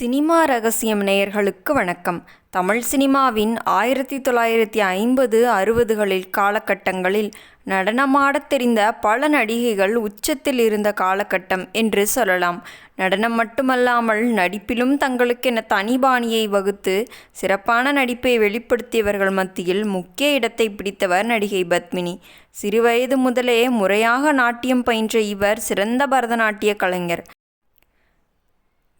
Cinema ரகசியம் நேயர்களுக்கு வணக்கம். தமிழ் சினிமாவின் 1950-60களில் காலகட்டங்களில் நடனமாடத் தெரிந்த பல நடிகைகள் உச்சத்தில் இருந்த காலகட்டம் என்று சொல்லலாம். நடனம் மட்டுமல்லாமல் நடிப்பிலும் தங்களுக்கென தனி பாணியை வகுத்து சிறப்பான நடிப்பை வெளிப்படுத்தியவர்கள் மத்தியில் முக்கிய இடத்தை பிடித்தவர் நடிகை பத்மினி. சிறுவயது முதலே முறையாக நாட்டியம் பயின்ற இவர் சிறந்த பரதநாட்டிய கலைஞர்.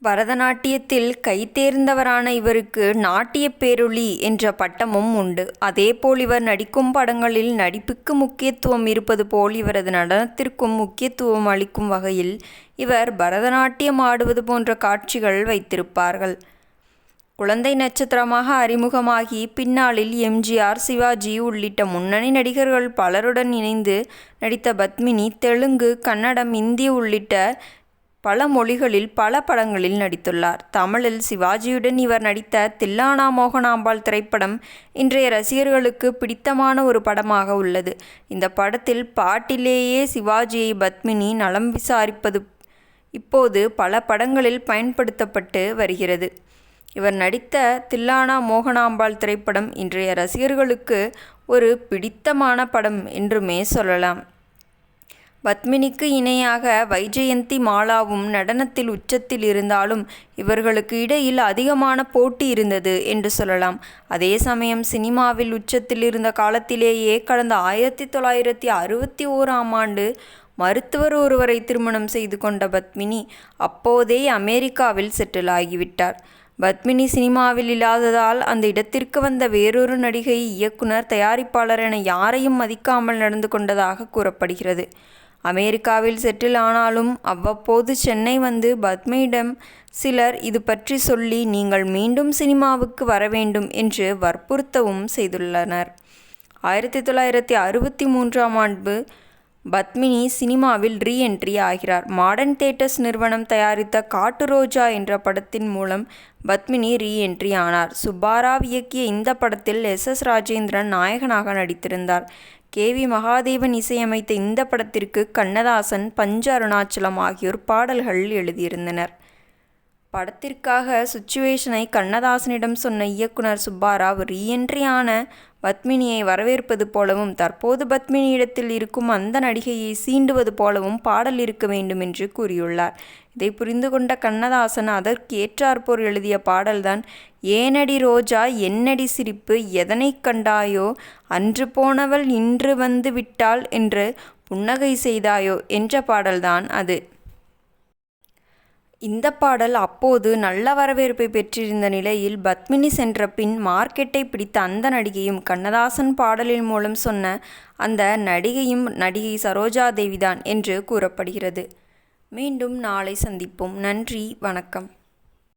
பரதநாட்டியத்தில் கைதேர்ந்தவரான இவருக்கு நாட்டிய பேரொளி என்ற பட்டமும் உண்டு. அதேபோல் இவர் நடிக்கும் படங்களில் நடிப்புக்கு முக்கியத்துவம் இருப்பது போல் இவரது நடனத்திற்கும் முக்கியத்துவம் அளிக்கும் வகையில் இவர் பரதநாட்டியம் ஆடுவது போன்ற காட்சிகள் வைத்திருப்பார்கள். குழந்தை நட்சத்திரமாக அறிமுகமாகி பின்னாளில் எம்ஜிஆர், சிவாஜி உள்ளிட்ட முன்னணி நடிகர்கள் பலருடன் இணைந்து நடித்த பத்மினி தெலுங்கு, கன்னடம், இந்தி உள்ளிட்ட பல மொழிகளில் பல படங்களில் நடித்துள்ளார். தமிழில் சிவாஜியுடன் இவர் நடித்த தில்லானா மோகனாம்பாள் திரைப்படம் இன்றைய ரசிகர்களுக்கு பிடித்தமான ஒரு படமாக உள்ளது. இந்த படத்தில் பாட்டிலேயே சிவாஜியை பத்மினி நலம் விசாரிப்பது இப்போது பல படங்களில் பயன்படுத்தப்பட்டு வருகிறது. இவர் நடித்த தில்லானா மோகனாம்பாள் திரைப்படம் இன்றைய ரசிகர்களுக்கு ஒரு பிடித்தமான படம் என்றுமே சொல்லலாம். பத்மினிக்கு இணையாக வைஜெயந்தி மாலாவும் நடனத்தில் உச்சத்தில் இருந்தாலும் இவர்களுக்கு இடையில் அதிகமான போட்டி இருந்தது என்று சொல்லலாம். அதே சமயம் சினிமாவில் உச்சத்தில் இருந்த காலத்திலேயே கடந்த 1961ஆம் ஆண்டு மருத்துவர் ஒருவரை திருமணம் செய்து கொண்ட பத்மினி அப்போதே அமெரிக்காவில் செட்டில் ஆகிவிட்டார். பத்மினி சினிமாவில் இல்லாததால் அந்த இடத்திற்கு வந்த வேறொரு நடிகை, இயக்குனர், தயாரிப்பாளர் என யாரையும் மதிக்காமல் நடந்து கொண்டதாக கூறப்படுகிறது. அமெரிக்காவில் செட்டில் ஆனாலும் அவ்வப்போது சென்னை வந்து பத்மினியிடம் சிலர் இது பற்றி சொல்லி நீங்கள் மீண்டும் சினிமாவுக்கு வர வேண்டும் என்று வற்புறுத்தவும் செய்துள்ளனர். 1963ஆம் ஆண்டு பத்மினி சினிமாவில் ரீஎன்ட்ரி ஆகிறார். மாடர்ன் தியேட்டர்ஸ் நிறுவனம் தயாரித்த காட்டு ரோஜா என்ற படத்தின் மூலம் பத்மினி ரீஎன்ட்ரி ஆனார். சுப்பாராவ் இயக்கிய இந்த படத்தில் எஸ். ராஜேந்திரன் நாயகனாக நடித்திருந்தார். கே.வி. மகாதேவன் இசையமைத்த இந்த படத்திற்கு கண்ணதாசன், பஞ்சு அருணாச்சலம் ஆகியோர் பாடல்கள் எழுதியிருந்தனர். படத்திற்காக சுச்சுவேஷனை கண்ணதாசனிடம் சொன்ன இயக்குனர் சுப்பாராவ் ரீஎன்ட்ரி ஆன பத்மினியை வரவேற்பது போலவும் தற்போது பத்மினியிடத்தில் இருக்கும் அந்த நடிகையை சீண்டுவது போலவும் பாடல் இருக்க வேண்டும் என்று கூறியுள்ளார். இதை புரிந்து கொண்ட கண்ணதாசன் அதற்கு ஏற்றாற்போர் எழுதிய பாடல்தான் ஏனடி ரோஜா என்னடி சிரிப்பு எதனை கண்டாயோ அன்று போனவள் இன்று வந்து விட்டாள் என்று புன்னகை செய்தாயோ என்ற பாடல்தான் அது. இந்த பாடல் அப்போது நல்ல வரவேற்பை பெற்றிருந்த நிலையில் பத்மினி சென்ற பின் மார்க்கெட்டை பிடித்த அந்த நடிகையும் கண்ணதாசன் பாடலின் மூலம் சொன்ன அந்த நடிகையும் நடிகை சரோஜா தேவிதான் என்று கூறப்படுகிறது. மீண்டும் நாளை சந்திப்போம். நன்றி, வணக்கம்.